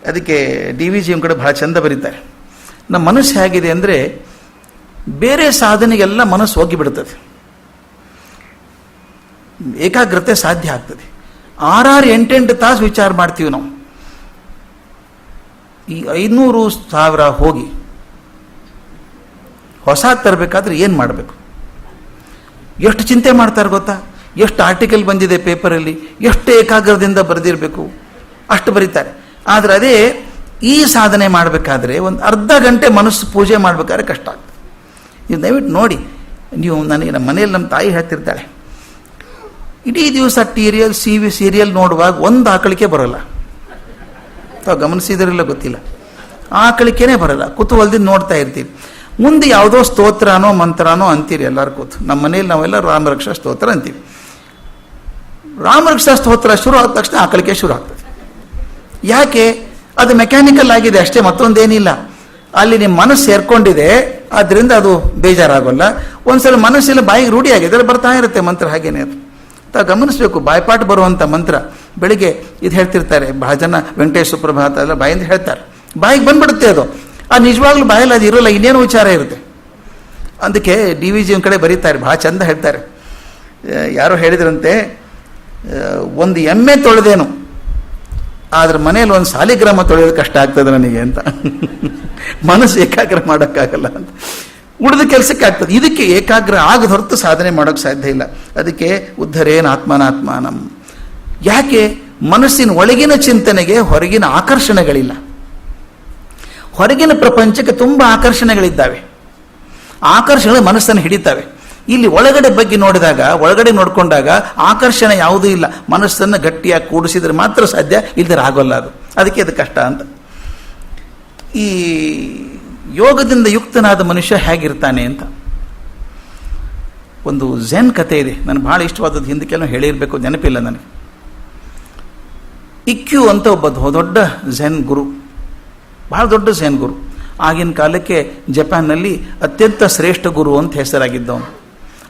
ಅದಕ್ಕೆ DVG ಕಡೆ ಬಹಳ ಚಂದ ಬರೀತಾರೆ, ನಮ್ಮ ಮನಸ್ಸು ಹೇಗಿದೆ ಅಂದರೆ ಬೇರೆ ಸಾಧನೆಗೆಲ್ಲ ಮನಸ್ಸು ಹೋಗಿಬಿಡ್ತದೆ, ಏಕಾಗ್ರತೆ ಸಾಧ್ಯ ಆಗ್ತದೆ. 6-8 ತಾಸು ವಿಚಾರ ಮಾಡ್ತೀವಿ ನಾವು. ಈ 500,000 ಹೋಗಿ ಹೊಸ ತರಬೇಕಾದ್ರೆ ಏನು ಮಾಡಬೇಕು? ಎಷ್ಟು ಚಿಂತೆ ಮಾಡ್ತಾರೆ ಗೊತ್ತಾ? ಎಷ್ಟು ಆರ್ಟಿಕಲ್ ಬಂದಿದೆ ಪೇಪರಲ್ಲಿ, ಎಷ್ಟು ಏಕಾಗ್ರದಿಂದ ಬರೆದಿರಬೇಕು, ಅಷ್ಟು ಬರೀತಾರೆ. ಆದರೆ ಅದೇ ಈ ಸಾಧನೆ ಮಾಡಬೇಕಾದ್ರೆ ಒಂದು ಅರ್ಧ ಗಂಟೆ ಮನಸ್ಸು ಪೂಜೆ ಮಾಡಬೇಕಾದ್ರೆ ಕಷ್ಟ ಆಗ್ತದೆ. ನೀವು ದಯವಿಟ್ಟು ನೋಡಿ, ನೀವು ನನಗೆ ನಮ್ಮ ಮನೆಯಲ್ಲಿ ನಮ್ಮ ತಾಯಿ ಹೇಳ್ತಿರ್ತಾಳೆ, ಇಡೀ ದಿವಸ ಸೀರಿಯಲ್ ನೋಡುವಾಗ ಒಂದು ಆಕಳಿಕೆ ಬರೋಲ್ಲ. ತಾವು ಗಮನಿಸಿದ್ರಿಲ್ಲ ಗೊತ್ತಿಲ್ಲ, ಆಕಳಿಕೆನೇ ಬರೋಲ್ಲ. ಕುತೂಹಲದಿಂದ ನೋಡ್ತಾ ಇರ್ತೀವಿ. ಮುಂದೆ ಯಾವುದೋ ಸ್ತೋತ್ರನೋ ಮಂತ್ರನೋ ಅಂತೀರಿ ಎಲ್ಲರೂ ಕೂತು. ನಮ್ಮ ಮನೇಲಿ ನಾವೆಲ್ಲ ರಾಮರಕ್ಷಾ ಸ್ತೋತ್ರ ಅಂತೀವಿ. ರಾಮರಕ್ಷಾ ಸ್ತೋತ್ರ ಶುರು ಆದ ತಕ್ಷಣ ಆಕಳಿಕೆ ಶುರು ಆಗ್ತದೆ. ಯಾಕೆ? ಅದು ಮೆಕ್ಯಾನಿಕಲ್ ಆಗಿದೆ ಅಷ್ಟೇ, ಮತ್ತೊಂದೇನಿಲ್ಲ. ಅಲ್ಲಿ ನಿಮ್ಮ ಮನಸ್ಸು ಸೇರ್ಕೊಂಡಿದೆ, ಆದ್ದರಿಂದ ಅದು ಬೇಜಾರಾಗೋಲ್ಲ. ಒಂದ್ಸಲ ಮನಸ್ಸೆಲ್ಲ ಬಾಯಿಗೆ ರೂಢಿ ಆಗಿದೆ, ಅಲ್ಲಿ ಬರ್ತಾ ಇರುತ್ತೆ ಮಂತ್ರ. ಹಾಗೇನೆ ಅದು ತಾವು ಗಮನಿಸಬೇಕು. ಬಾಯ್ಪಾಠ ಬರುವಂಥ ಮಂತ್ರ ಬೆಳಿಗ್ಗೆ ಇದು ಹೇಳ್ತಿರ್ತಾರೆ ಬಹಳ ಜನ, ವೆಂಕಟೇಶ ಸುಪ್ರಭಾತ ಎಲ್ಲ ಬಾಯಿಂದ ಹೇಳ್ತಾರೆ, ಬಾಯಿಗೆ ಬಂದ್ಬಿಡುತ್ತೆ ಅದು. ಆ ನಿಜವಾಗ್ಲೂ ಬಾಯಲ್ಲಿ ಅದು ಇರೋಲ್ಲ, ಇನ್ನೇನು ವಿಚಾರ ಇರುತ್ತೆ. ಅದಕ್ಕೆ DVG ಕಡೆ ಬರೀತಾರೆ, ಬಹಳ ಚಂದ ಹೇಳ್ತಾರೆ. ಯಾರೋ ಹೇಳಿದ್ರಂತೆ, ಒಂದು ಎಮ್ಮೆ ತೊಳೆದೇನು, ಆದ್ರೆ ಮನೇಲಿ ಒಂದು ಸಾಲಿಗ್ರಾಮ ತೊಳೆಯೋದು ಕಷ್ಟ ಆಗ್ತದೆ ನನಗೆ ಅಂತ. ಮನಸ್ಸು ಏಕಾಗ್ರ ಮಾಡೋಕ್ಕಾಗಲ್ಲ ಅಂತ. ಉಳಿದ ಕೆಲಸಕ್ಕೆ ಆಗ್ತದೆ. ಇದಕ್ಕೆ ಏಕಾಗ್ರ ಆಗದ ಹೊರತು ಸಾಧನೆ ಮಾಡೋಕ್ಕೆ ಸಾಧ್ಯ ಇಲ್ಲ. ಅದಕ್ಕೆ ಉದ್ಧರೇನ ಆತ್ಮನಾತ್ಮಾನಂ. ಯಾಕೆ? ಮನಸ್ಸಿನ ಒಳಗಿನ ಚಿಂತನೆಗೆ ಹೊರಗಿನ ಆಕರ್ಷಣೆಗಳಿಲ್ಲ. ಹೊರಗಿನ ಪ್ರಪಂಚಕ್ಕೆ ತುಂಬ ಆಕರ್ಷಣೆಗಳಿದ್ದಾವೆ. ಆಕರ್ಷಣೆಗಳು ಮನಸ್ಸನ್ನು ಹಿಡಿತವೆ. ಇಲ್ಲಿ ಒಳಗಡೆ ಬಗ್ಗೆ ನೋಡಿದಾಗ, ಒಳಗಡೆ ನೋಡಿಕೊಂಡಾಗ ಆಕರ್ಷಣೆ ಯಾವುದೂ ಇಲ್ಲ. ಮನಸ್ಸನ್ನು ಗಟ್ಟಿಯಾಗಿ ಕೂಡಿಸಿದ್ರೆ ಮಾತ್ರ ಸಾಧ್ಯ, ಇಲ್ದರೆ ಆಗೋಲ್ಲ ಅದು. ಅದಕ್ಕೆ ಅದು ಕಷ್ಟ ಅಂತ. ಈ ಯೋಗದಿಂದ ಯುಕ್ತನಾದ ಮನುಷ್ಯ ಹೇಗಿರ್ತಾನೆ ಅಂತ ಒಂದು ಝೆನ್ ಕಥೆ ಇದೆ, ನನಗೆ ಭಾಳ ಇಷ್ಟವಾದದ್ದು. ಹಿಂದಕ್ಕೆಲ್ಲ ಹೇಳಿರಬೇಕು, ನೆನಪಿಲ್ಲ ನನಗೆ. ಇಕ್ಯೂ ಅಂತ ಒಬ್ಬ ದೊಡ್ಡ ಝೆನ್ ಗುರು, ಬಹಳ ದೊಡ್ಡ ಝೆನ್ ಗುರು. ಆಗಿನ ಕಾಲಕ್ಕೆ ಜಪಾನ್ನಲ್ಲಿ ಅತ್ಯಂತ ಶ್ರೇಷ್ಠ ಗುರು ಅಂತ ಹೆಸರಾಗಿದ್ದವನು.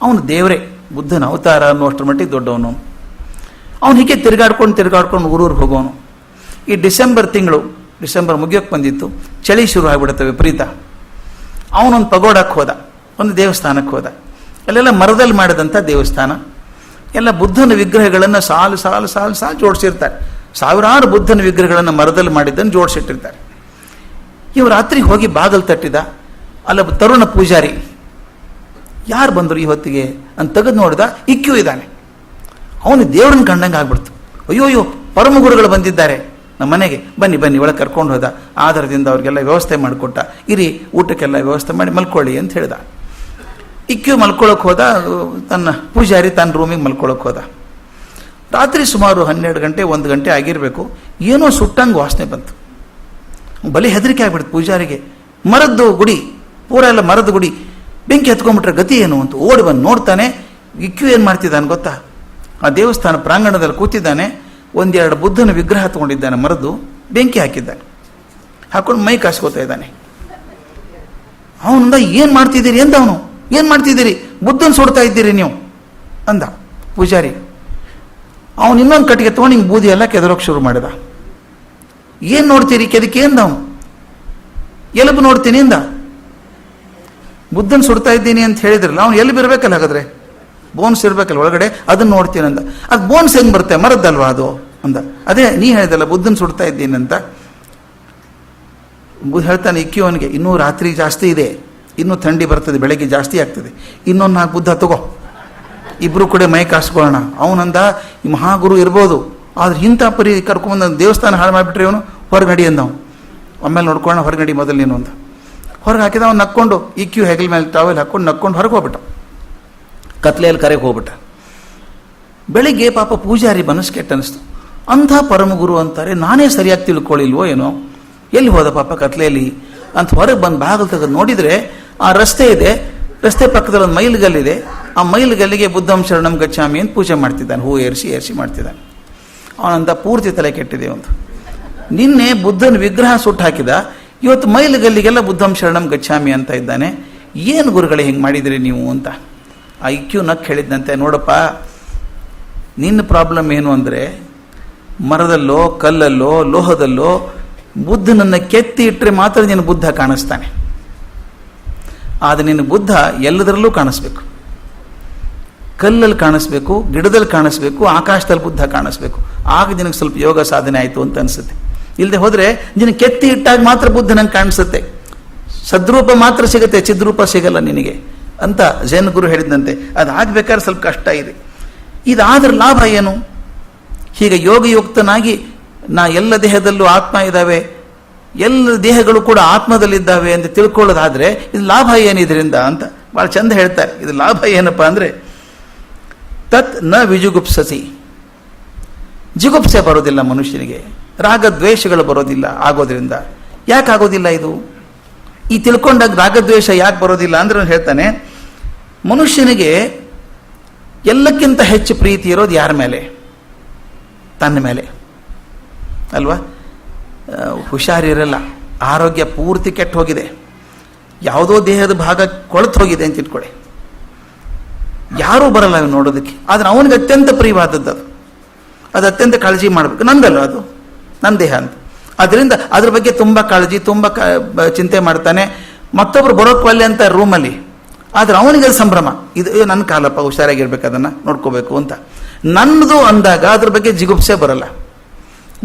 ಅವನು ದೇವರೇ, ಬುದ್ಧನ ಅವತಾರ ಅನ್ನೋಷ್ಟರ ಮಟ್ಟಿಗೆ ದೊಡ್ಡವನು. ಅವನು ಹೀಗೆ ತಿರುಗಾಡ್ಕೊಂಡು ಊರೂರಿಗೆ ಹೋಗೋನು. ಈ ಡಿಸೆಂಬರ್ ಮುಗಿಯೋಕ್ಕೆ ಬಂದಿತ್ತು, ಚಳಿ ಶುರು ಆಗಿಬಿಡುತ್ತೆ ವಿಪರೀತ. ಅವನೊಂದು ಪಗೋಡಕ್ಕೆ ಹೋದ, ಒಂದು ದೇವಸ್ಥಾನಕ್ಕೆ ಹೋದ. ಅಲ್ಲೆಲ್ಲ ಮರದಲ್ಲಿ ಮಾಡಿದಂಥ ದೇವಸ್ಥಾನ, ಎಲ್ಲ ಬುದ್ಧನ ವಿಗ್ರಹಗಳನ್ನು ಸಾಲು ಜೋಡಿಸಿರ್ತಾರೆ. ಸಾವಿರಾರು ಬುದ್ಧನ ವಿಗ್ರಹಗಳನ್ನು ಮರದಲ್ಲಿ ಮಾಡಿದ್ದನ್ನು ಜೋಡಿಸಿಟ್ಟಿರ್ತಾರೆ. ಇವು ರಾತ್ರಿ ಹೋಗಿ ಬಾಗಿಲು ತಟ್ಟಿದ. ಅಲ್ಲ ತರುಣ ಪೂಜಾರಿ, ಯಾರು ಬಂದರು ಈ ಹೊತ್ತಿಗೆ ಅಂತ ತೆಗೆದು ನೋಡಿದ, ಇಕ್ಯೂ ಇದ್ದಾನೆ. ಅವನು ದೇವ್ರನ್ನ ಕಂಡಂಗೆ ಆಗ್ಬಿಡ್ತು. ಅಯ್ಯೋಯ್ಯೋ, ಪರಮ ಗುರುಗಳು ಬಂದಿದ್ದಾರೆ ನಮ್ಮ ಮನೆಗೆ, ಬನ್ನಿ ಒಳಗೆ ಕರ್ಕೊಂಡು ಹೋದ. ಆಧಾರದಿಂದ ಅವ್ರಿಗೆಲ್ಲ ವ್ಯವಸ್ಥೆ ಮಾಡಿಕೊಟ್ಟ. ಇರಿ, ಊಟಕ್ಕೆಲ್ಲ ವ್ಯವಸ್ಥೆ ಮಾಡಿ ಮಲ್ಕೊಳ್ಳಿ ಅಂತ ಹೇಳ್ದ. ಇಕ್ಯೂ ಮಲ್ಕೊಳ್ಳೋಕೆ ಹೋದ, ತನ್ನ ಪೂಜಾರಿ ತನ್ನ ರೂಮಿಗೆ ಮಲ್ಕೊಳ್ಳೋಕೆ ಹೋದ. ರಾತ್ರಿ ಸುಮಾರು 12 ಗಂಟೆ 1 ಗಂಟೆ ಆಗಿರಬೇಕು. ಏನೋ ಸುಟ್ಟಂಗೆ ವಾಸನೆ ಬಂತು. ಬಲಿ ಹೆದರಿಕೆ ಆಗ್ಬಿಡ್ತು ಪೂಜಾರಿಗೆ. ಮರದ್ದು ಗುಡಿ, ಪೂರ ಎಲ್ಲ ಮರದ ಗುಡಿ, ಬೆಂಕಿ ಹತ್ಕೊಂಡ್ಬಿಟ್ರೆ ಗತಿ ಏನು ಅಂತ ಓಡಿ ಬಂದು ನೋಡ್ತಾನೆ. ಇಕ್ಯೂ ಏನು ಮಾಡ್ತಿದ್ದಾನೆ ಗೊತ್ತಾ? ಆ ದೇವಸ್ಥಾನ ಪ್ರಾಂಗಣದಲ್ಲಿ ಕೂತಿದ್ದಾನೆ. 1-2 ಬುದ್ಧನ ವಿಗ್ರಹ ತಗೊಂಡಿದ್ದಾನೆ, ಮರದ್ದು ಬೆಂಕಿ ಹಾಕಿದ್ದಾನೆ. ಹಾಕೊಂಡು ಮೈ ಕಾಸ್ಕೋತಾ ಇದ್ದಾನೆ. ಅವನಿಂದ ಏನು ಮಾಡ್ತಿದ್ದೀರಿ ಅಂತ ಅವನು, ಏನು ಮಾಡ್ತಿದ್ದೀರಿ, ಬುದ್ಧನ ಸುಡ್ತಾ ಇದ್ದೀರಿ ನೀವು ಅಂದ ಪೂಜಾರಿ. ಅವನು ಇನ್ನೊಂದು ಕಟ್ಟಿಗೆ ತೊಗೊಂಡು ಹಿಂಗೆ ಬೂದಿ ಎಲ್ಲ ಕೆದರೋಕೆ ಶುರು ಮಾಡಿದ. ಏನು ನೋಡ್ತೀರಿ ಕೆದಕ್ಕೆ ಅಂದ ಅವನು. ಎಲುಬು ನೋಡ್ತೀನಿ ಅಂದ. ಬುದ್ಧನ ಸುಡ್ತಾ ಇದ್ದೀನಿ ಅಂತ ಹೇಳಿದ್ರಲ್ಲ, ಅವ್ನು ಎಲುಬು ಇರಬೇಕಲ್ಲ, ಹಾಗಾದ್ರೆ ಬೋನ್ಸ್ ಇರಬೇಕಲ್ಲ ಒಳಗಡೆ, ಅದನ್ನ ನೋಡ್ತೀನಿ ಅಂದ. ಅದು ಬೋನ್ಸ್ ಹೆಂಗೆ ಬರುತ್ತೆ, ಮರದ್ದಲ್ವಾ ಅದು ಅಂದ. ಅದೇ ನೀ ಹೇಳಿದಲ್ಲ ಬುದ್ಧನ ಸುಡ್ತಾ ಇದ್ದೀನಿ ಅಂತ. ಬುದ್ಧ ಹೇಳ್ತಾನೆ ಇಕ್ಕಿಯವನಿಗೆ, ಇನ್ನೂ ರಾತ್ರಿ ಜಾಸ್ತಿ ಇದೆ, ಇನ್ನೂ ಥಂಡಿ ಬರ್ತದೆ, ಬೆಳಗ್ಗೆ ಜಾಸ್ತಿ ಆಗ್ತದೆ, ಇನ್ನೊಂದು 4 ಬುದ್ಧ ತಗೋ, ಇಬ್ಬರು ಕೂಡ ಮೈ ಕಾಸ್ಕೊಳ್ಳೋಣ. ಅವನಂದ ಈ ಮಹಾಗುರು ಇರ್ಬೋದು, ಆದ್ರೆ ಇಂಥ ಪರಿ ಕರ್ಕೊಂಬಂದು ದೇವಸ್ಥಾನ ಹಾಳು ಮಾಡಿಬಿಟ್ರೆ ಇವನು, ಹೊರಗೆ ನಡಿ ಅಂದ ಅವನು. ಆಮೇಲೆ ನೋಡ್ಕೊಳ್ಳೋಣ, ಹೊರಗೆ ನಡಿ ಮೊದಲು ನೀನು ಅಂತ ಹೊರಗೆ ಹಾಕಿದ. ಅವ್ನು ನಕ್ಕೊಂಡು ಇಕ್ಯೂ ಹೆಗಲ ಮೇಲೆ ಟಾವೆಲ್ ಹಾಕ್ಕೊಂಡು ನಕ್ಕೊಂಡು ಹೊರಗೆ ಹೋಗ್ಬಿಟ್ಟ. ಕತ್ಲೆಯಲ್ಲಿ ಕರೆಗೆ ಹೋಗ್ಬಿಟ್ಟ. ಬೆಳಿಗ್ಗೆ ಪಾಪ ಪೂಜಾರಿ ಮನಸ್ಸು ಕೆಟ್ಟ ಅನಿಸ್ತು. ಅಂಥ ಪರಮಗುರು ಅಂತಾರೆ, ನಾನೇ ಸರಿಯಾಗಿ ತಿಳ್ಕೊಳ್ಳಿಲ್ವೋ ಏನೋ, ಎಲ್ಲಿ ಹೋದ ಪಾಪ ಕತ್ಲೆಯಲ್ಲಿ ಅಂತ ಹೊರಗೆ ಬಂದು ಬಾಗಿಲು ತೆಗೆದು ನೋಡಿದರೆ ಆ ರಸ್ತೆ ಇದೆ, ರಸ್ತೆ ಪಕ್ಕದಲ್ಲಿ ಒಂದು ಮೈಲುಗಲ್ಲಿದೆ. ಆ ಮೈಲುಗಲ್ಲಿಗೆ ಬುದ್ಧಂ ಶರಣಂ ಗಚ್ಚಾಮಿ ಅಂತ ಪೂಜೆ ಮಾಡ್ತಿದ್ದಾನೆ, ಹೂ ಏರಿಸಿ ಮಾಡ್ತಿದ್ದಾನೆ. ಅವನಂತ ಪೂರ್ತಿ ತಲೆ ಕೆಟ್ಟಿದೆ ಒಂದು. ನಿನ್ನೆ ಬುದ್ಧನ ವಿಗ್ರಹ ಸುಟ್ಟು ಹಾಕಿದ, ಇವತ್ತು ಮೈಲುಗಲ್ಲಿಗೆಲ್ಲ ಬುದ್ಧಂ ಶರಣಂ ಗಚ್ಚಾಮಿ ಅಂತ ಇದ್ದಾನೆ. ಏನು ಗುರುಗಳೇ ಹಿಂಗೆ ಮಾಡಿದಿರಿ ನೀವು ಅಂತ. ಆ ಇಕ್ಯೂ ನಕ್ ಹೇಳಿದ್ದಂತೆ, ನೋಡಪ್ಪ ನಿನ್ನ ಪ್ರಾಬ್ಲಮ್ ಏನು ಅಂದರೆ, ಮರದಲ್ಲೋ ಕಲ್ಲಲ್ಲೋ ಲೋಹದಲ್ಲೋ ಬುದ್ಧನನ್ನು ಕೆತ್ತಿ ಇಟ್ಟರೆ ಮಾತ್ರ ನಿನ್ನ ಬುದ್ಧ ಕಾಣಿಸ್ತಾನೆ. ಆದರೆ ನಿನ್ನ ಬುದ್ಧ ಎಲ್ಲದರಲ್ಲೂ ಕಾಣಿಸ್ಬೇಕು. ಕಲ್ಲಲ್ಲಿ ಕಾಣಿಸ್ಬೇಕು, ಗಿಡದಲ್ಲಿ ಕಾಣಿಸ್ಬೇಕು, ಆಕಾಶದಲ್ಲಿ ಬುದ್ಧ ಕಾಣಿಸ್ಬೇಕು. ಆಗ ನಿನಗೆ ಸ್ವಲ್ಪ ಯೋಗ ಸಾಧನೆ ಆಯಿತು ಅಂತ ಅನಿಸುತ್ತೆ. ಇಲ್ಲದೆ ಹೋದರೆ ನಿನಗೆ ಕೆತ್ತಿ ಇಟ್ಟಾಗ ಮಾತ್ರ ಬುದ್ಧ ನಂಗೆ ಕಾಣಿಸುತ್ತೆ, ಸದ್ರೂಪ ಮಾತ್ರ ಸಿಗುತ್ತೆ, ಚಿದ್ರೂಪ ಸಿಗಲ್ಲ ನಿನಗೆ ಅಂತ ಜೈನ ಗುರು ಹೇಳಿದಂತೆ. ಅದು ಆಗಬೇಕಾದ್ರೆ ಸ್ವಲ್ಪ ಕಷ್ಟ ಇದೆ. ಇದಾದ್ರೆ ಲಾಭ ಏನು? ಹೀಗೆ ಯೋಗಯುಕ್ತನಾಗಿ ನಾ ಎಲ್ಲ ದೇಹದಲ್ಲೂ ಆತ್ಮ ಇದ್ದಾವೆ, ಎಲ್ಲ ದೇಹಗಳು ಕೂಡ ಆತ್ಮದಲ್ಲಿದ್ದಾವೆ ಅಂತ ತಿಳ್ಕೊಳ್ಳೋದಾದ್ರೆ ಇದು ಲಾಭ ಏನಿದ್ರಿಂದ ಅಂತ ಭಾಳ ಚಂದ ಹೇಳ್ತಾರೆ. ಇದು ಲಾಭ ಏನಪ್ಪ ಅಂದರೆ, ತತ್ ನ ವಿಜುಗುಪ್ಸಸಿ, ಜಿಗುಪ್ಸೆ ಬರೋದಿಲ್ಲ ಮನುಷ್ಯನಿಗೆ, ರಾಗದ್ವೇಷಗಳು ಬರೋದಿಲ್ಲ ಆಗೋದ್ರಿಂದ. ಯಾಕೆ ಆಗೋದಿಲ್ಲ ಇದು? ಈ ತಿಳ್ಕೊಂಡಾಗ ರಾಗದ್ವೇಷ ಯಾಕೆ ಬರೋದಿಲ್ಲ ಅಂದ್ರೆ ಹೇಳ್ತಾನೆ, ಮನುಷ್ಯನಿಗೆ ಎಲ್ಲಕ್ಕಿಂತ ಹೆಚ್ಚು ಪ್ರೀತಿ ಇರೋದು ಯಾರ ಮೇಲೆ? ತನ್ನ ಮೇಲೆ ಅಲ್ವಾ? ಹುಷಾರಿರಲ್ಲ, ಆರೋಗ್ಯ ಪೂರ್ತಿ ಕೆಟ್ಟು ಹೋಗಿದೆ, ಯಾವುದೋ ದೇಹದ ಭಾಗ ಕೊಳೆತು ಹೋಗಿದೆ ಅಂತ ಇಟ್ಕೊಳ್ಳಿ, ಯಾರೂ ಬರಲ್ಲ ಅವನು ನೋಡೋದಕ್ಕೆ. ಆದರೆ ಅವನಿಗೆ ಅತ್ಯಂತ ಪ್ರಿಯವಾದದ್ದು ಅದು ಅತ್ಯಂತ ಕಾಳಜಿ ಮಾಡಬೇಕು. ನಂದಲ್ಲ, ಅದು ನನ್ನ ದೇಹ ಅಂತ. ಅದರಿಂದ ಅದ್ರ ಬಗ್ಗೆ ತುಂಬ ಕಾಳಜಿ, ತುಂಬ ಚಿಂತೆ ಮಾಡ್ತಾನೆ. ಮತ್ತೊಬ್ರು ಬರೋಕ್ವಲ್ಲೆ ಅಂತ ರೂಮಲ್ಲಿ, ಆದರೆ ಅವನಿಗೆ ಅದು ಸಂಭ್ರಮ, ಇದು ನನ್ನ ಕಾಲಪ್ಪ, ಹುಷಾರಾಗಿರ್ಬೇಕು, ಅದನ್ನು ನೋಡ್ಕೋಬೇಕು ಅಂತ. ನನ್ನದು ಅಂದಾಗ ಅದ್ರ ಬಗ್ಗೆ ಜಿಗುಪ್ಸೆ ಬರಲ್ಲ.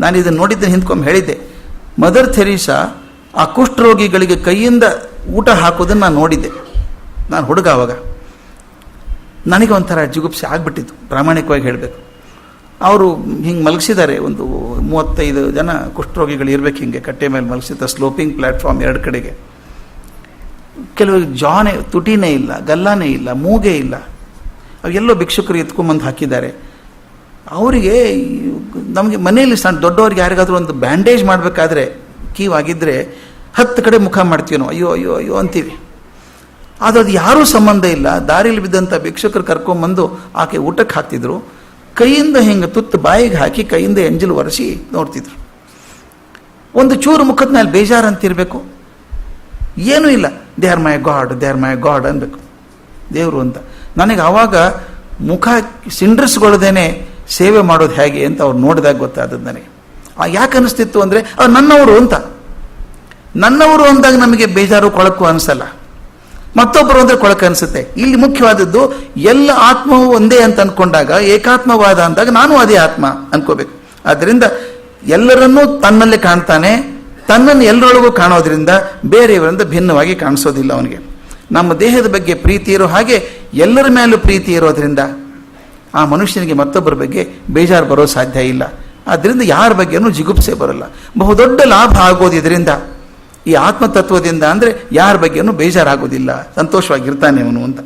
ನಾನು ಇದನ್ನು ನೋಡಿದ್ದೆ, ಹಿಂದ್ಕೊಮ್ಮೆ ಹೇಳಿದ್ದೆ. ಮದರ್ ಥೆರೀಸಾ ಆ ಕುಷ್ಠರೋಗಿಗಳಿಗೆ ಕೈಯಿಂದ ಊಟ ಹಾಕೋದನ್ನು ನಾನು ನೋಡಿದ್ದೆ. ನಾನು ಹುಡುಗ ಆವಾಗ. ನನಗೆ ಒಂಥರ ಜಿಗುಪ್ಸೆ ಆಗಿಬಿಟ್ಟಿತ್ತು, ಪ್ರಾಮಾಣಿಕವಾಗಿ ಹೇಳಬೇಕು. ಅವರು ಹಿಂಗೆ ಮಲಗಿಸಿದ್ದಾರೆ, ಒಂದು 35 ಜನ ಕುಷ್ಠರೋಗಿಗಳು ಇರಬೇಕು, ಹಿಂಗೆ ಕಟ್ಟೆ ಮೇಲೆ ಮಲಗಿಸಿದ, ಸ್ಲೋಪಿಂಗ್ ಪ್ಲ್ಯಾಟ್ಫಾರ್ಮ್ 2 ಕಡೆಗೆ. ಕೆಲವರಿಗೆ ಜಾನೇ, ತುಟಿನೇ ಇಲ್ಲ, ಗಲ್ಲಾನೇ ಇಲ್ಲ, ಮೂಗೇ ಇಲ್ಲ. ಅವೆಲ್ಲೋ ಭಿಕ್ಷುಕರು ಎತ್ಕೊಂಬಂದು ಹಾಕಿದ್ದಾರೆ. ಅವರಿಗೆ ನಮಗೆ ಮನೆಯಲ್ಲಿ ಸಣ್ಣ ದೊಡ್ಡವ್ರಿಗೆ ಯಾರಿಗಾದ್ರೂ ಒಂದು ಬ್ಯಾಂಡೇಜ್ ಮಾಡಬೇಕಾದ್ರೆ ಕೀವಾಗಿದ್ದರೆ 10 ಕಡೆ ಮುಖ ಮಾಡ್ತೀವಿ ನಾವು, ಅಯ್ಯೋ ಅಯ್ಯೋ ಅಯ್ಯೋ ಅಂತೀವಿ. ಆದರೆ ಅದು ಯಾರೂ ಸಂಬಂಧ ಇಲ್ಲ. ದಾರಿಯಲ್ಲಿ ಬಿದ್ದಂಥ ಭಿಕ್ಷುಕರು ಕರ್ಕೊಂಬಂದು ಆಕೆ ಊಟಕ್ಕೆ ಹಾಕ್ತಿದ್ರು, ಕೈಯಿಂದ ಹಿಂಗೆ ತುತ್ತು ಬಾಯಿಗೆ ಹಾಕಿ ಕೈಯಿಂದ ಎಂಜಲು ಒರೆಸಿ ನೋಡ್ತಿದ್ರು. ಒಂದು ಚೂರು ಮುಖದ ಮೇಲೆ ಬೇಜಾರು ಅಂತಿರಬೇಕು, ಏನೂ ಇಲ್ಲ, they are my god, they are my god ಅನ್ಬೇಕು, ದೇವರು ಅಂತ. ನನಗೆ ಆವಾಗ ಮುಖ ಸಿಂಡ್ರಿಸ್ಗೊಳ್ದೇನೆ ಸೇವೆ ಮಾಡೋದು ಹೇಗೆ ಅಂತ ಅವ್ರು ನೋಡಿದಾಗ ಗೊತ್ತಾದದ್ದು ನನಗೆ. ಯಾಕೆ ಅನಿಸ್ತಿತ್ತು ಅಂದರೆ, ಅವ್ರು ನನ್ನವರು ಅಂತ. ನನ್ನವರು ಅಂದಾಗ ನಮಗೆ ಬೇಜಾರು ಕೊಳಕು ಅನಿಸಲ್ಲ, ಮತ್ತೊಬ್ಬರು ಅಂದರೆ ಕೊಳಕು ಅನಿಸುತ್ತೆ. ಇಲ್ಲಿ ಮುಖ್ಯವಾದದ್ದು ಎಲ್ಲ ಆತ್ಮವು ಒಂದೇ ಅಂತ ಅಂದ್ಕೊಂಡಾಗ, ಏಕಾತ್ಮವಾದ ಅಂದಾಗ ನಾನು ಅದೇ ಆತ್ಮ ಅನ್ಕೋಬೇಕು. ಆದ್ದರಿಂದ ಎಲ್ಲರನ್ನೂ ತನ್ನಲ್ಲೇ ಕಾಣ್ತಾನೆ, ತನ್ನನ್ನು ಎಲ್ಲರೊಳಗೂ ಕಾಣೋದ್ರಿಂದ ಬೇರೆಯವರಿಂದ ಭಿನ್ನವಾಗಿ ಕಾಣಿಸೋದಿಲ್ಲ ಅವನಿಗೆ. ನಮ್ಮ ದೇಹದ ಬಗ್ಗೆ ಪ್ರೀತಿ ಇರೋ ಹಾಗೆ ಎಲ್ಲರ ಮೇಲೂ ಪ್ರೀತಿ ಇರೋದ್ರಿಂದ ಆ ಮನುಷ್ಯನಿಗೆ ಮತ್ತೊಬ್ಬರ ಬಗ್ಗೆ ಬೇಜಾರು ಬರೋ ಸಾಧ್ಯ ಇಲ್ಲ. ಆದ್ದರಿಂದ ಯಾರ ಬಗ್ಗೆನೂ ಜಿಗುಪ್ಸೆ ಬರಲ್ಲ. ಬಹುದೊಡ್ಡ ಲಾಭ ಆಗೋದು ಇದರಿಂದ, ಈ ಆತ್ಮತತ್ವದಿಂದ. ಅಂದರೆ ಯಾರ ಬಗ್ಗೆನೂ ಬೇಜಾರಾಗೋದಿಲ್ಲ, ಸಂತೋಷವಾಗಿರ್ತಾನೆ ಅವನು ಅಂತ.